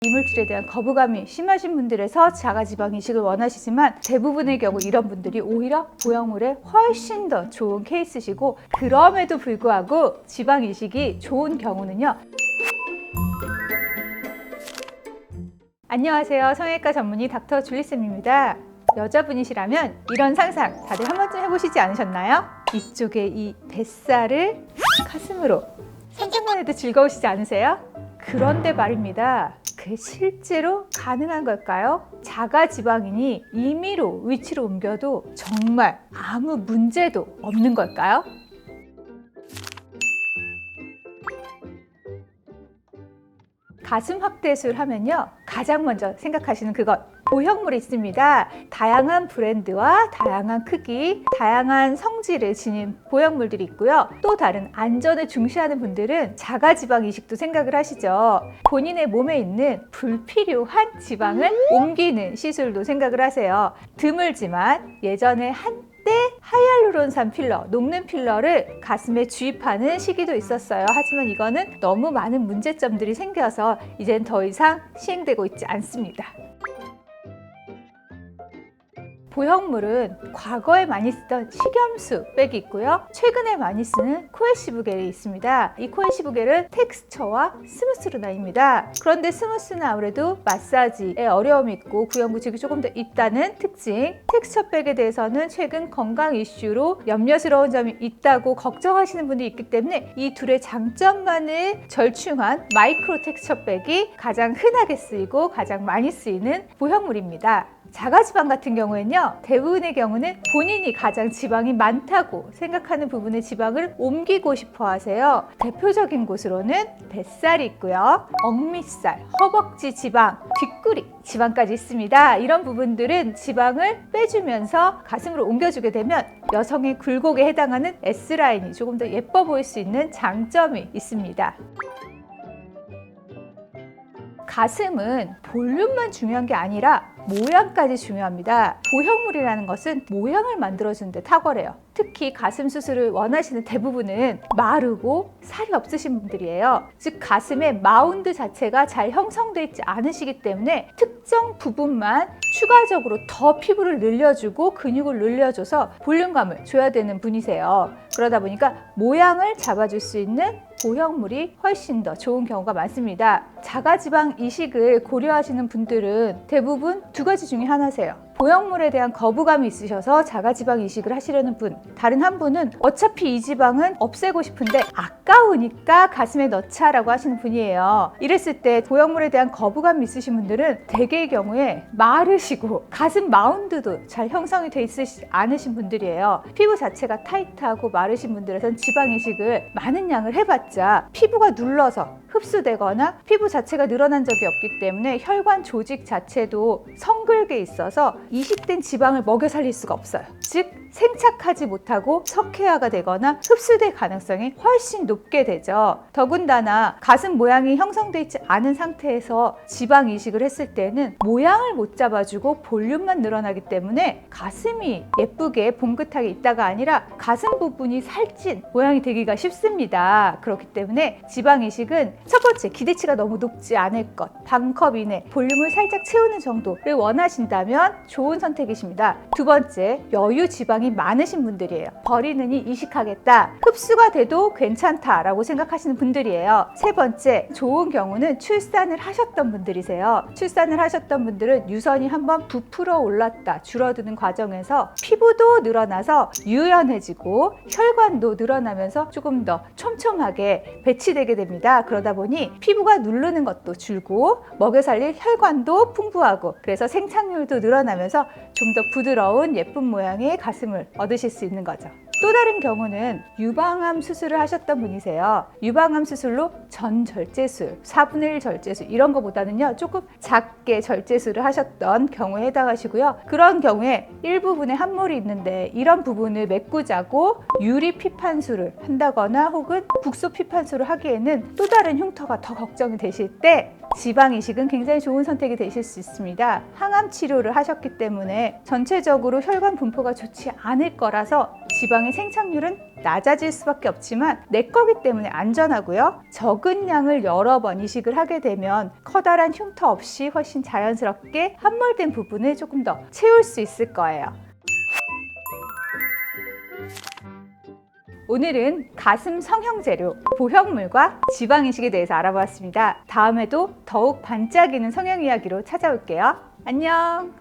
이물질에 대한 거부감이 심하신 분들에서 자가지방 이식을 원하시지만 대부분의 경우 이런 분들이 오히려 보형물에 훨씬 더 좋은 케이스시고, 그럼에도 불구하고 지방 이식이 좋은 경우는요. 안녕하세요. 성형외과 전문의 닥터 줄리쌤입니다. 여자분이시라면 이런 상상 다들 한 번쯤 해보시지 않으셨나요? 이쪽에 이 뱃살을 가슴으로, 상상만 해도 즐거우시지 않으세요? 그런데 말입니다. 그게 실제로 가능한 걸까요? 자가지방인이 임의로 위치를 옮겨도 정말 아무 문제도 없는 걸까요? 가슴 확대술 하면요, 가장 먼저 생각하시는 그것, 보형물이 있습니다. 다양한 브랜드와 다양한 크기, 다양한 성질을 지닌 보형물들이 있고요. 또 다른 안전을 중시하는 분들은 자가지방 이식도 생각을 하시죠. 본인의 몸에 있는 불필요한 지방을 옮기는 시술도 생각을 하세요. 드물지만 예전에 한때 하이알루론산 필러, 녹는 필러를 가슴에 주입하는 시기도 있었어요. 하지만 이거는 너무 많은 문제점들이 생겨서 이젠 더 이상 시행되고 있지 않습니다. 보형물은 과거에 많이 쓰던 식염수 백이 있고요. 최근에 많이 쓰는 코에시브 겔이 있습니다. 이 코에시브 겔은 텍스처와 스무스로 나뉩니다. 그런데 스무스는 아무래도 마사지에 어려움이 있고 구연구직이 조금 더 있다는 특징, 텍스처 백에 대해서는 최근 건강 이슈로 염려스러운 점이 있다고 걱정하시는 분들이 있기 때문에 이 둘의 장점만을 절충한 마이크로 텍스처 백이 가장 흔하게 쓰이고 가장 많이 쓰이는 보형물입니다. 자가지방 같은 경우에는요, 대부분의 경우는 본인이 가장 지방이 많다고 생각하는 부분의 지방을 옮기고 싶어 하세요. 대표적인 곳으로는 뱃살이 있고요, 억밑살, 허벅지 지방, 뒷구리 지방까지 있습니다. 이런 부분들은 지방을 빼주면서 가슴으로 옮겨주게 되면 여성의 굴곡에 해당하는 S라인이 조금 더 예뻐 보일 수 있는 장점이 있습니다. 가슴은 볼륨만 중요한 게 아니라 모양까지 중요합니다. 보형물이라는 것은 모양을 만들어주는 데 탁월해요. 특히 가슴 수술을 원하시는 대부분은 마르고 살이 없으신 분들이에요. 즉 가슴의 마운드 자체가 잘 형성되어 있지 않으시기 때문에 특정 부분만 추가적으로 더 피부를 늘려주고 근육을 늘려줘서 볼륨감을 줘야 되는 분이세요. 그러다 보니까 모양을 잡아줄 수 있는 보형물이 훨씬 더 좋은 경우가 많습니다. 자가지방 이식을 고려하시는 분들은 대부분 두 가지 중에 하나세요. 보형물에 대한 거부감이 있으셔서 자가지방 이식을 하시려는 분, 다른 한 분은 어차피 이 지방은 없애고 싶은데 아까우니까 가슴에 넣자라고 하시는 분이에요. 이랬을 때 보형물에 대한 거부감이 있으신 분들은 대개의 경우에 마르시고 가슴 마운드도 잘 형성이 돼 있으시 않으신 분들이에요. 피부 자체가 타이트하고 마르신 분들에선 지방 이식을 많은 양을 해봤자 피부가 눌러서 흡수되거나 피부 자체가 늘어난 적이 없기 때문에 혈관 조직 자체도 성글게 있어서 이식된 지방을 먹여 살릴 수가 없어요. 즉 생착하지 못하고 석회화가 되거나 흡수될 가능성이 훨씬 높게 되죠. 더군다나 가슴 모양이 형성되어 있지 않은 상태에서 지방 이식을 했을 때는 모양을 못 잡아주고 볼륨만 늘어나기 때문에 가슴이 예쁘게 봉긋하게 있다가 아니라 가슴 부분이 살찐 모양이 되기가 쉽습니다. 그렇기 때문에 지방 이식은 첫 번째, 기대치가 너무 높지 않을 것, 반컵 이내 볼륨을 살짝 채우는 정도를 원하신다면 좋은 선택이십니다. 두 번째, 여유 지방이 많으신 분들이에요. 버리느니 이식하겠다, 흡수가 돼도 괜찮다라고 생각하시는 분들이에요. 세 번째, 좋은 경우는 출산을 하셨던 분들이세요. 출산을 하셨던 분들은 유선이 한번 부풀어 올랐다 줄어드는 과정에서 피부도 늘어나서 유연해지고 혈관도 늘어나면서 조금 더 촘촘하게 배치되게 됩니다. 그러다 보니 피부가 누르는 것도 줄고 먹여 살릴 혈관도 풍부하고, 그래서 생착률도 늘어나면서 좀 더 부드러운 예쁜 모양의 가슴을 얻으실 수 있는 거죠. 또 다른 경우는 유방암 수술을 하셨던 분이세요. 유방암 수술로 전절제술, 4분의 1 절제술 이런 거보다는요, 조금 작게 절제술을 하셨던 경우에 해당하시고요. 그런 경우에 일부분에 함몰이 있는데 이런 부분을 메꾸자고 유리 피판술을 한다거나 혹은 국소 피판술을 하기에는 또 다른 흉터가 더 걱정이 되실 때 지방 이식은 굉장히 좋은 선택이 되실 수 있습니다. 항암 치료를 하셨기 때문에 전체적으로 혈관 분포가 좋지 않을 거라서 지방의 생착률은 낮아질 수밖에 없지만 내 거기 때문에 안전하고요. 적은 양을 여러 번 이식을 하게 되면 커다란 흉터 없이 훨씬 자연스럽게 함몰된 부분을 조금 더 채울 수 있을 거예요. 오늘은 가슴 성형 재료, 보형물과 지방 이식에 대해서 알아보았습니다. 다음에도 더욱 반짝이는 성형 이야기로 찾아올게요. 안녕!